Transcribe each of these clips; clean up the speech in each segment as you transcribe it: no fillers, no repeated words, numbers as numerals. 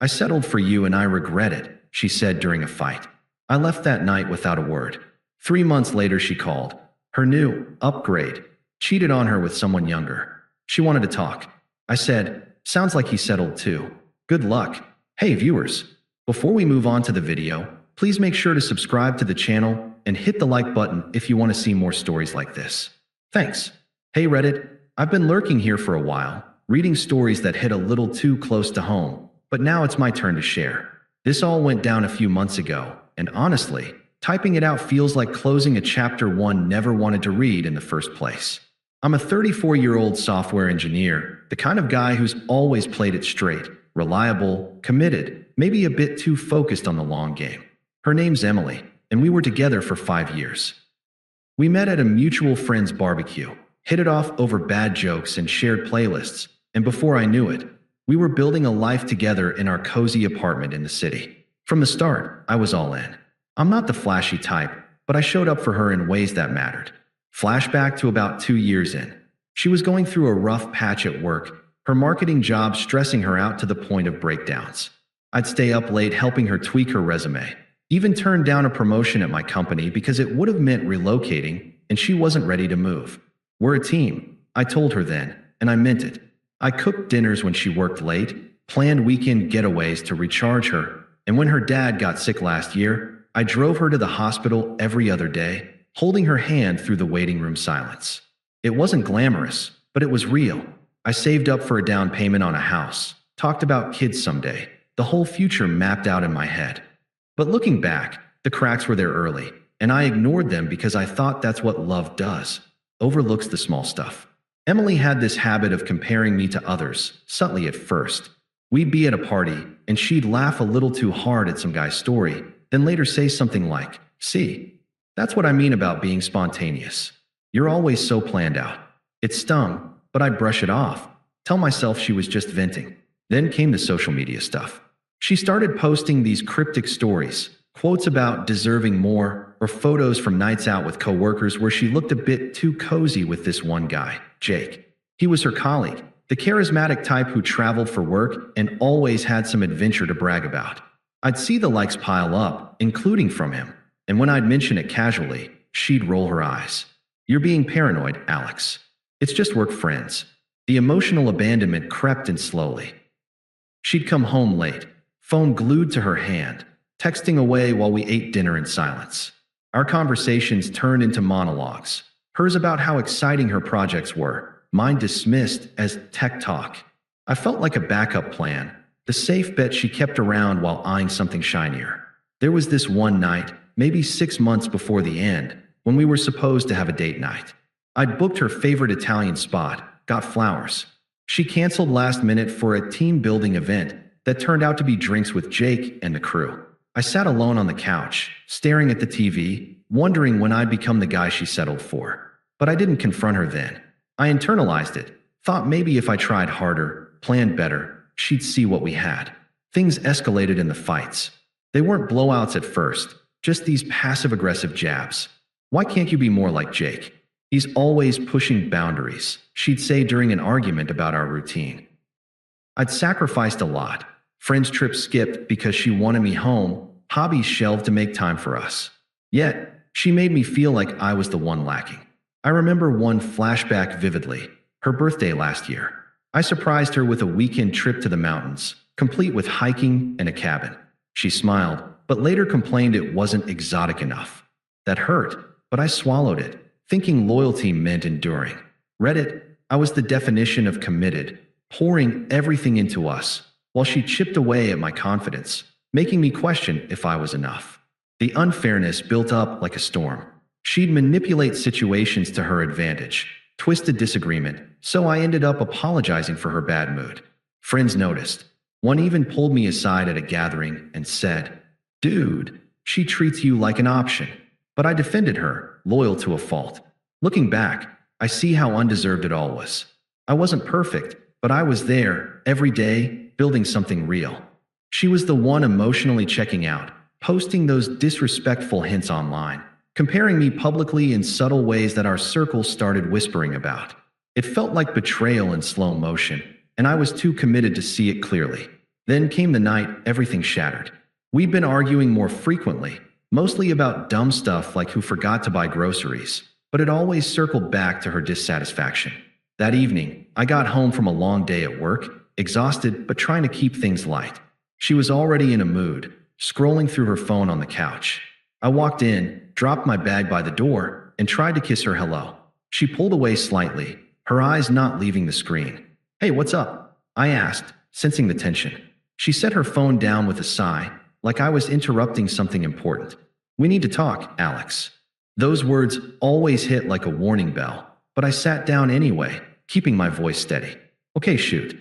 I settled for you and I regret it, she said during a fight. I left that night without a word. 3 months later, she called. Her new upgrade cheated on her with someone younger. She wanted to talk. I said, sounds like he settled too. Good luck. Hey viewers, before we move on to the video, please make sure to subscribe to the channel and hit the like button if you want to see more stories like this. Thanks. Hey Reddit, I've been lurking here for a while, reading stories that hit a little too close to home, but now it's my turn to share. This all went down a few months ago, and honestly, typing it out feels like closing a chapter one never wanted to read in the first place. I'm a 34-year-old software engineer, the kind of guy who's always played it straight, reliable, committed, maybe a bit too focused on the long game. Her name's Emily, and we were together for 5 years. We met at a mutual friend's barbecue, hit it off over bad jokes and shared playlists, and before I knew it, we were building a life together in our cozy apartment in the city. From the start, I was all in. I'm not the flashy type, but I showed up for her in ways that mattered. Flashback to about 2 years in. She was going through a rough patch at work, her marketing job stressing her out to the point of breakdowns. I'd stay up late helping her tweak her resume, even turned down a promotion at my company because it would have meant relocating and she wasn't ready to move. We're a team, I told her then, and I meant it. I cooked dinners when she worked late, planned weekend getaways to recharge her, and when her dad got sick last year, I drove her to the hospital every other day, holding her hand through the waiting room silence. It wasn't glamorous, but it was real. I saved up for a down payment on a house, talked about kids someday, the whole future mapped out in my head. But looking back, the cracks were there early, and I ignored them because I thought that's what love does, overlooks the small stuff. Emily had this habit of comparing me to others, subtly at first. We'd be at a party, and she'd laugh a little too hard at some guy's story, then later say something like, "See, that's what I mean about being spontaneous. You're always so planned out." It stung, but I'd brush it off, tell myself she was just venting. Then came the social media stuff. She started posting these cryptic stories, quotes about deserving more, or photos from nights out with coworkers where she looked a bit too cozy with this one guy, Jake. He was her colleague, the charismatic type who traveled for work and always had some adventure to brag about. I'd see the likes pile up, including from him, and when I'd mention it casually, she'd roll her eyes. "You're being paranoid, Alex. It's just work friends." The emotional abandonment crept in slowly. She'd come home late, phone glued to her hand, texting away while we ate dinner in silence. Our conversations turned into monologues, hers about how exciting her projects were, mine dismissed as tech talk. I felt like a backup plan, the safe bet she kept around while eyeing something shinier. There was this one night, maybe 6 months before the end, when we were supposed to have a date night. I'd booked her favorite Italian spot, got flowers. She canceled last minute for a team-building event that turned out to be drinks with Jake and the crew. I sat alone on the couch, staring at the TV, wondering when I'd become the guy she settled for. But I didn't confront her then. I internalized it, thought maybe if I tried harder, planned better, she'd see what we had. Things escalated in the fights. They weren't blowouts at first, just these passive-aggressive jabs. "Why can't you be more like Jake? He's always pushing boundaries," she'd say during an argument about our routine. I'd sacrificed a lot. Friends' trips skipped because she wanted me home, hobbies shelved to make time for us. Yet, she made me feel like I was the one lacking. I remember one flashback vividly, her birthday last year. I surprised her with a weekend trip to the mountains, complete with hiking and a cabin. She smiled, but later complained it wasn't exotic enough. That hurt, but I swallowed it, thinking loyalty meant enduring. Reddit, I was the definition of committed, pouring everything into us, while she chipped away at my confidence, making me question if I was enough. The unfairness built up like a storm. She'd manipulate situations to her advantage, twist a disagreement, so I ended up apologizing for her bad mood. Friends noticed. One even pulled me aside at a gathering and said, "Dude, she treats you like an option." But I defended her, loyal to a fault. Looking back, I see how undeserved it all was. I wasn't perfect, but I was there, every day, building something real. She was the one emotionally checking out, posting those disrespectful hints online, comparing me publicly in subtle ways that our circle started whispering about. It felt like betrayal in slow motion, and I was too committed to see it clearly. Then came the night everything shattered. We'd been arguing more frequently, mostly about dumb stuff like who forgot to buy groceries, but it always circled back to her dissatisfaction. That evening, I got home from a long day at work, exhausted but trying to keep things light. She was already in a mood, scrolling through her phone on the couch. I walked in, dropped my bag by the door, and tried to kiss her hello. She pulled away slightly, her eyes not leaving the screen. "Hey, what's up?" I asked, sensing the tension. She set her phone down with a sigh, like I was interrupting something important. "We need to talk, Alex." Those words always hit like a warning bell, but I sat down anyway, keeping my voice steady. "Okay, shoot.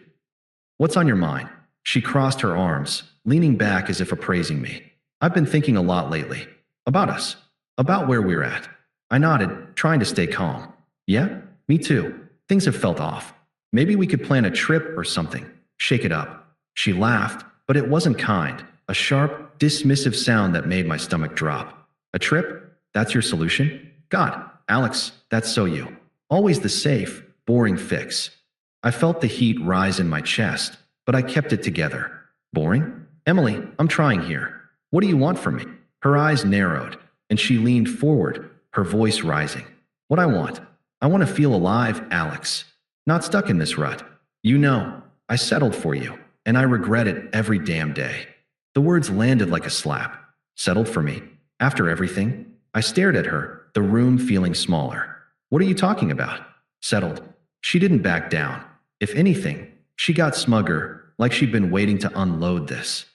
What's on your mind?" She crossed her arms, leaning back as if appraising me. "I've been thinking a lot lately. About us. About where we're at." I nodded, trying to stay calm. "Yeah? Me too. Things have felt off. Maybe we could plan a trip or something. Shake it up." She laughed, but it wasn't kind. A sharp, dismissive sound that made my stomach drop. "A trip? That's your solution? God, Alex, that's so you. Always the safe, boring fix." I felt the heat rise in my chest, but I kept it together. "Boring? Emily, I'm trying here. What do you want from me?" Her eyes narrowed, and she leaned forward, her voice rising. "What I want to feel alive, Alex. Not stuck in this rut. You know, I settled for you, and I regret it every damn day." The words landed like a slap. Settled for me? After everything? I stared at her, the room feeling smaller. "What are you talking about?" "Settled." She didn't back down. If anything, she got smugger, like she'd been waiting to unload this.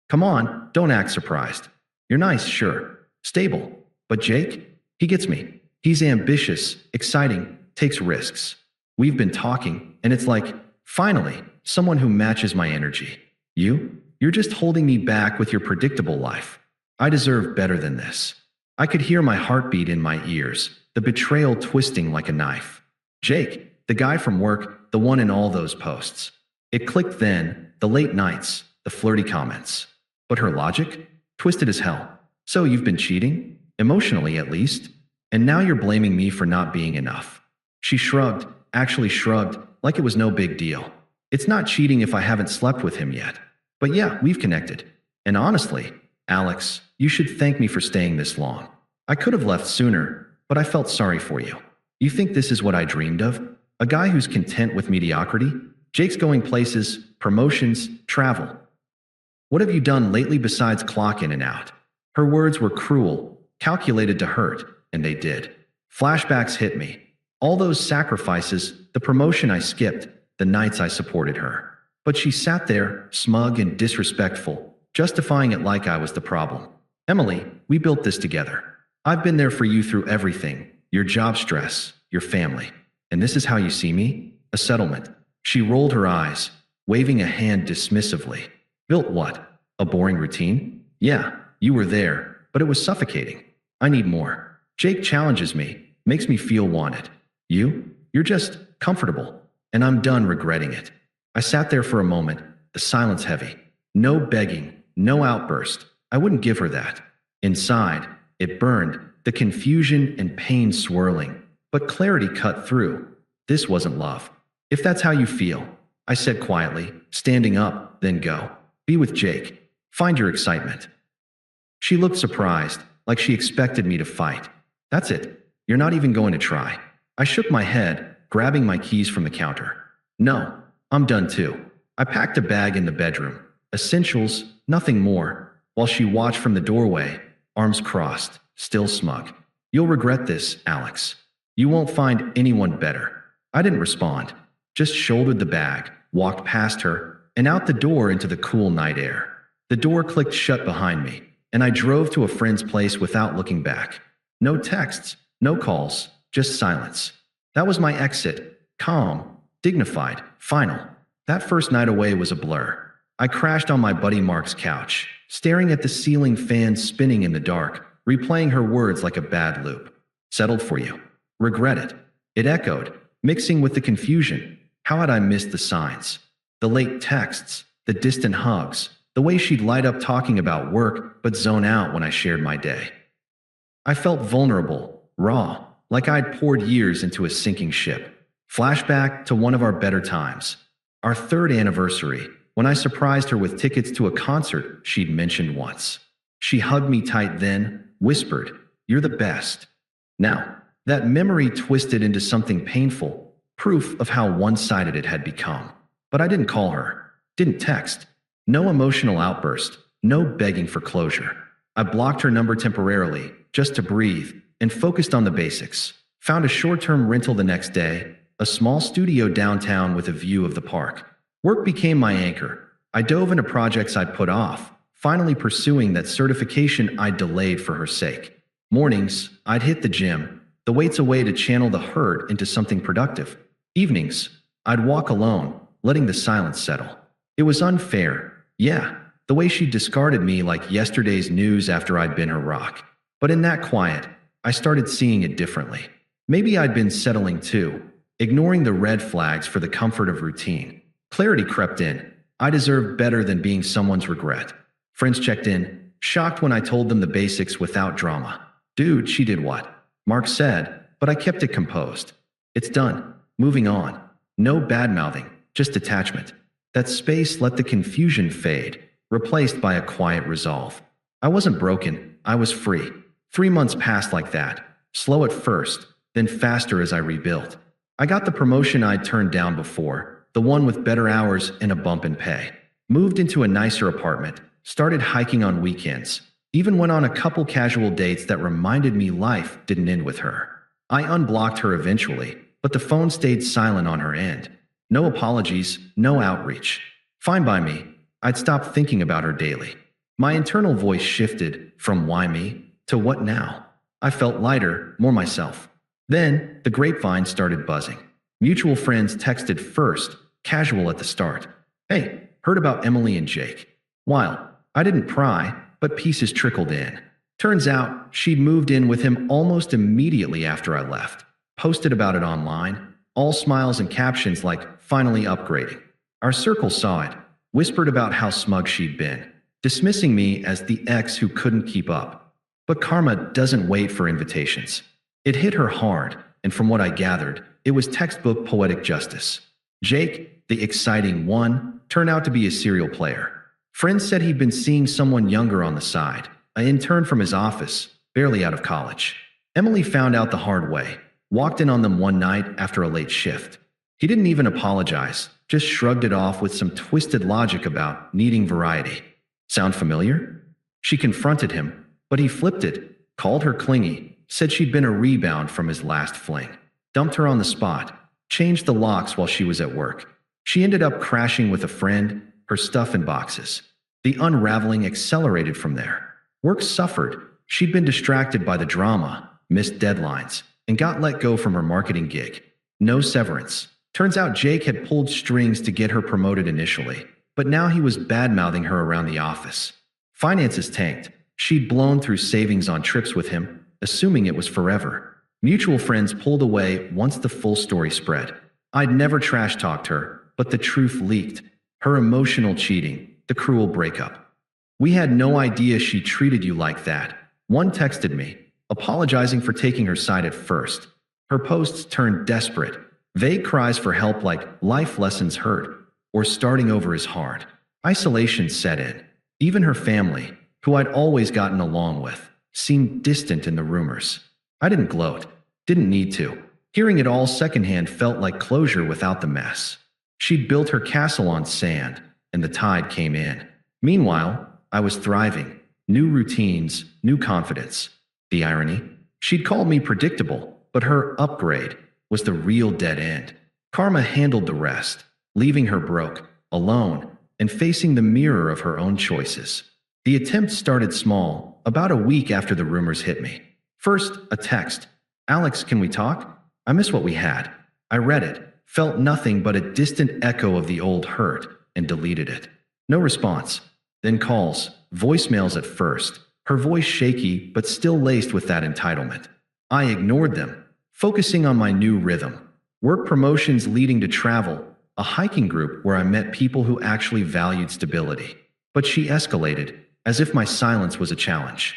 "Come on, don't act surprised. You're nice, sure. Stable. But Jake? He gets me. He's ambitious, exciting, takes risks. We've been talking, and it's like, finally, someone who matches my energy. You're just holding me back with your predictable life. I deserve better than this." I could hear my heartbeat in my ears, the betrayal twisting like a knife. Jake, the guy from work, the one in all those posts. It clicked then, the late nights, the flirty comments. But her logic? Twisted as hell. "So you've been cheating? Emotionally, at least? And now you're blaming me for not being enough." She shrugged, actually shrugged, like it was no big deal. "It's not cheating if I haven't slept with him yet. But yeah, we've connected. And honestly, Alex, you should thank me for staying this long. I could have left sooner, but I felt sorry for you. You think this is what I dreamed of? A guy who's content with mediocrity? Jake's going places, promotions, travel. What have you done lately besides clock in and out?" Her words were cruel, calculated to hurt, and they did. Flashbacks hit me. All those sacrifices, the promotion I skipped, the nights I supported her. But she sat there, smug and disrespectful, justifying it like I was the problem. "Emily, we built this together. I've been there for you through everything, your job stress, your family. And this is how you see me? A settlement." She rolled her eyes, waving a hand dismissively. "Built what? A boring routine? Yeah, you were there, but it was suffocating. I need more. Jake challenges me, makes me feel wanted. You're just comfortable, and I'm done regretting it." I sat there for a moment, the silence heavy. No begging, no outburst. I wouldn't give her that. Inside, it burned, the confusion and pain swirling. But clarity cut through. This wasn't love. "If that's how you feel," I said quietly, standing up, "then go. Be with Jake. Find your excitement." She looked surprised, like she expected me to fight. "That's it. You're not even going to try." I shook my head, grabbing my keys from the counter. "No. I'm done too." I packed a bag in the bedroom. Essentials, nothing more, while she watched from the doorway, arms crossed, still smug. "You'll regret this, Alex. You won't find anyone better." I didn't respond, just shouldered the bag, walked past her, and out the door into the cool night air. The door clicked shut behind me, and I drove to a friend's place without looking back. No texts, no calls, just silence. That was my exit, calm, dignified, final. That first night away was a blur. I crashed on my buddy Mark's couch, staring at the ceiling fan spinning in the dark, replaying her words like a bad loop. "Settled for you. Regret it." It echoed, mixing with the confusion. How had I missed the signs? The late texts, the distant hugs, the way she'd light up talking about work but zone out when I shared my day. I felt vulnerable, raw, like I'd poured years into a sinking ship. Flashback to one of our better times. Our third anniversary, when I surprised her with tickets to a concert she'd mentioned once. She hugged me tight then, whispered, "You're the best." Now, that memory twisted into something painful, proof of how one-sided it had become. But I didn't call her, didn't text. No emotional outburst, no begging for closure. I blocked her number temporarily, just to breathe, and focused on the basics. Found a short-term rental the next day, a small studio downtown with a view of the park. Work became my anchor. I dove into projects I'd put off, finally pursuing that certification I'd delayed for her sake. Mornings, I'd hit the gym, the weights away to channel the hurt into something productive. Evenings, I'd walk alone, letting the silence settle. It was unfair, yeah, the way she discarded me like yesterday's news after I'd been her rock. But in that quiet, I started seeing it differently. Maybe I'd been settling too, ignoring the red flags for the comfort of routine. Clarity crept in. I deserved better than being someone's regret. Friends checked in, shocked when I told them the basics without drama. "Dude, she did what?" Mark said, but I kept it composed. "It's done. Moving on. No bad-mouthing, just detachment." That space let the confusion fade, replaced by a quiet resolve. I wasn't broken, I was free. 3 months passed like that, slow at first, then faster as I rebuilt. I got the promotion I'd turned down before, the one with better hours and a bump in pay. Moved into a nicer apartment, started hiking on weekends, even went on a couple casual dates that reminded me life didn't end with her. I unblocked her eventually, but the phone stayed silent on her end. No apologies, no outreach. Fine by me. I'd stopped thinking about her daily. My internal voice shifted from "why me?" to "what now?" I felt lighter, more myself. Then, the grapevine started buzzing. Mutual friends texted first, casual at the start. "Hey, heard about Emily and Jake." Wild. I didn't pry, but pieces trickled in. Turns out, she'd moved in with him almost immediately after I left. Posted about it online, all smiles and captions like, "finally upgrading." Our circle saw it, whispered about how smug she'd been, dismissing me as the ex who couldn't keep up. But karma doesn't wait for invitations. It hit her hard, and from what I gathered, it was textbook poetic justice. Jake, the exciting one, turned out to be a serial player. Friends said he'd been seeing someone younger on the side, an intern from his office, barely out of college. Emily found out the hard way, walked in on them one night after a late shift. He didn't even apologize, just shrugged it off with some twisted logic about needing variety. Sound familiar? She confronted him, but he flipped it, called her clingy, said she'd been a rebound from his last fling. Dumped her on the spot, changed the locks while she was at work. She ended up crashing with a friend, her stuff in boxes. The unraveling accelerated from there. Work suffered. She'd been distracted by the drama, missed deadlines, and got let go from her marketing gig. No severance. Turns out Jake had pulled strings to get her promoted initially, but now he was bad-mouthing her around the office. Finances tanked. She'd blown through savings on trips with him, assuming it was forever. Mutual friends pulled away once the full story spread. I'd never trash-talked her, but the truth leaked. Her emotional cheating, the cruel breakup. "We had no idea she treated you like that." One texted me, apologizing for taking her side at first. Her posts turned desperate. Vague cries for help like "life lessons hurt" or "starting over is hard." Isolation set in. Even her family, who I'd always gotten along with, seemed distant in the rumors. I didn't gloat. Didn't need to. Hearing it all secondhand felt like closure without the mess. She'd built her castle on sand, and the tide came in. Meanwhile, I was thriving. New routines, new confidence. The irony? She'd called me predictable, but her upgrade was the real dead end. Karma handled the rest, leaving her broke, alone, and facing the mirror of her own choices. The attempt started small, about a week after the rumors hit me. First, a text. "Alex, can we talk? I miss what we had." I read it, felt nothing but a distant echo of the old hurt, and deleted it. No response. Then calls, voicemails at first, her voice shaky but still laced with that entitlement. I ignored them, focusing on my new rhythm. Work promotions leading to travel, a hiking group where I met people who actually valued stability. But she escalated, as if my silence was a challenge.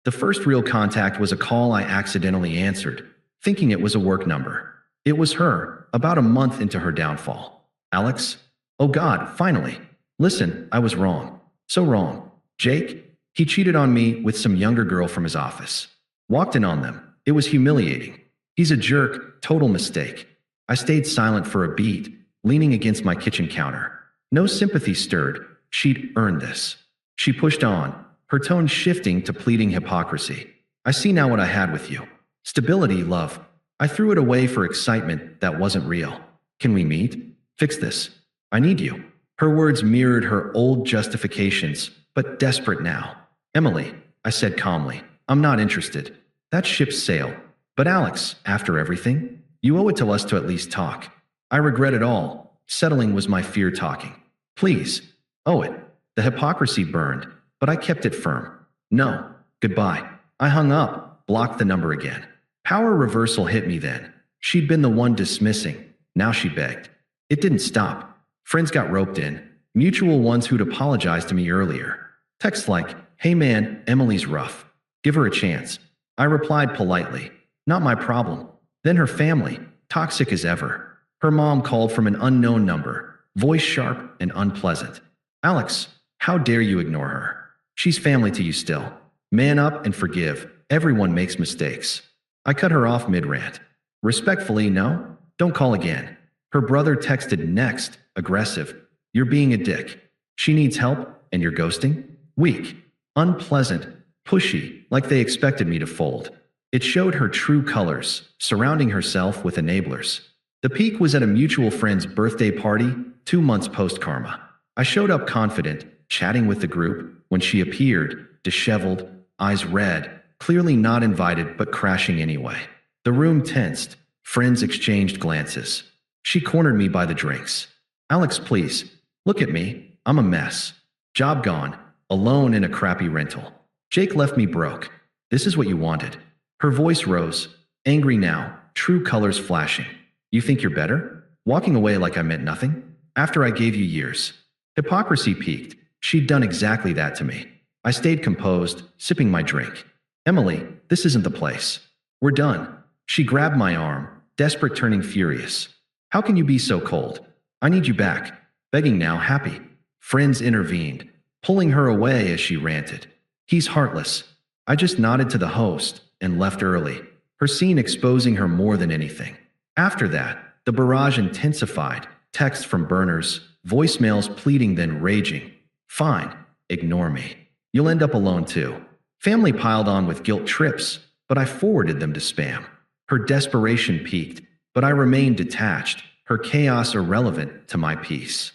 The first real contact was a call I accidentally answered, thinking it was a work number. It was her, about a month into her downfall. "Alex? Oh God, finally." Listen, I was wrong. So wrong. Jake? He cheated on me with some younger girl from his office. Walked in on them. It was humiliating. He's a jerk, total mistake. I stayed silent for a beat, leaning against my kitchen counter. No sympathy stirred. She'd earned this. She pushed on, her tone shifting to pleading hypocrisy. I see now what I had with you. Stability, love. I threw it away for excitement that wasn't real. Can we meet? Fix this. I need you. Her words mirrored her old justifications, but desperate now. Emily, I said calmly, I'm not interested. That ship's sailed. But Alex, after everything, you owe it to us to at least talk. I regret it all. Settling was my fear talking. Please. Owe it. The hypocrisy burned, but I kept it firm. No. Goodbye. I hung up, blocked the number again. Power reversal hit me then. She'd been the one dismissing. Now she begged. It didn't stop. Friends got roped in. Mutual ones who'd apologized to me earlier. Texts like, hey man, Emily's rough. Give her a chance. I replied politely. Not my problem. Then her family, toxic as ever. Her mom called from an unknown number, voice sharp and unpleasant. Alex, how dare you ignore her? She's family to you still. Man up and forgive. Everyone makes mistakes. I cut her off mid-rant. Respectfully, no? Don't call again. Her brother texted next, aggressive. You're being a dick. She needs help, and you're ghosting? Weak. Unpleasant. Pushy, like they expected me to fold. It showed her true colors, surrounding herself with enablers. The peak was at a mutual friend's birthday party, 2 months post-karma. I showed up confident, chatting with the group, when she appeared, disheveled, eyes red, clearly not invited but crashing anyway. The room tensed. Friends exchanged glances. She cornered me by the drinks. Alex, please. Look at me. I'm a mess. Job gone. Alone in a crappy rental. Jake left me broke. This is what you wanted. Her voice rose. Angry now. True colors flashing. You think you're better? Walking away like I meant nothing? After I gave you years. Hypocrisy peaked. She'd done exactly that to me. I stayed composed, sipping my drink. Emily, this isn't the place. We're done. She grabbed my arm, desperate, turning furious. How can you be so cold? I need you back. Begging now, happy. Friends intervened, pulling her away as she ranted. He's heartless. I just nodded to the host and left early, her scene exposing her more than anything. After that, the barrage intensified, texts from burners, voicemails pleading then raging. Fine, ignore me. You'll end up alone too. Family piled on with guilt trips, but I forwarded them to spam. Her desperation peaked, but I remained detached, her chaos irrelevant to my peace.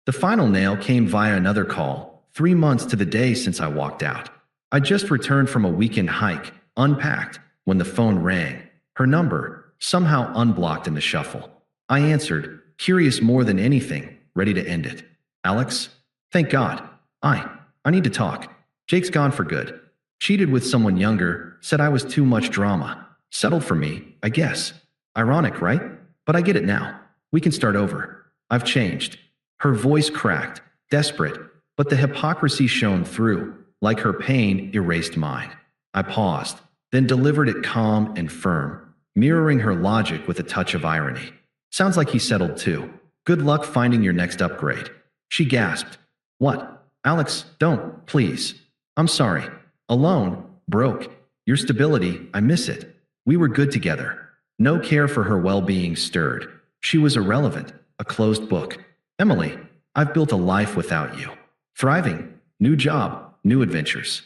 The final nail came via another call, 3 months to the day since I walked out. I just returned from a weekend hike, unpacked, when the phone rang. Her number, somehow unblocked in the shuffle. I answered, curious more than anything, ready to end it. Alex? Thank God. I need to talk. Jake's gone for good. Cheated with someone younger, said I was too much drama. Settled for me, I guess. Ironic, right? But I get it now. We can start over. I've changed. Her voice cracked, desperate, but the hypocrisy shone through, like her pain erased mine. I paused, then delivered it calm and firm, mirroring her logic with a touch of irony. Sounds like he settled too. Good luck finding your next upgrade. She gasped. What? Alex, don't, please. I'm sorry. Alone, broke. Your stability, I miss it. We were good together. No care for her well-being stirred. She was irrelevant, a closed book. Emily, I've built a life without you. Thriving, new job, new adventures.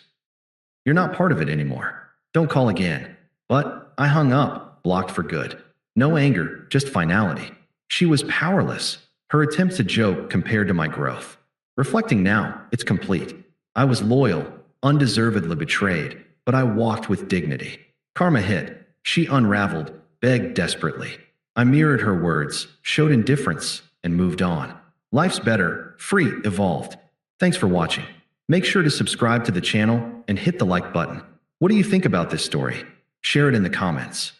You're not part of it anymore. Don't call again. But I hung up, blocked for good. No anger, just finality. She was powerless. Her attempt to joke compared to my growth. Reflecting now, it's complete. I was loyal, undeservedly betrayed, but I walked with dignity. Karma hit. She unraveled, begged desperately. I mirrored her words, showed indifference, and moved on. Life's better, free, evolved. Thanks for watching. Make sure to subscribe to the channel and hit the like button. What do you think about this story? Share it in the comments.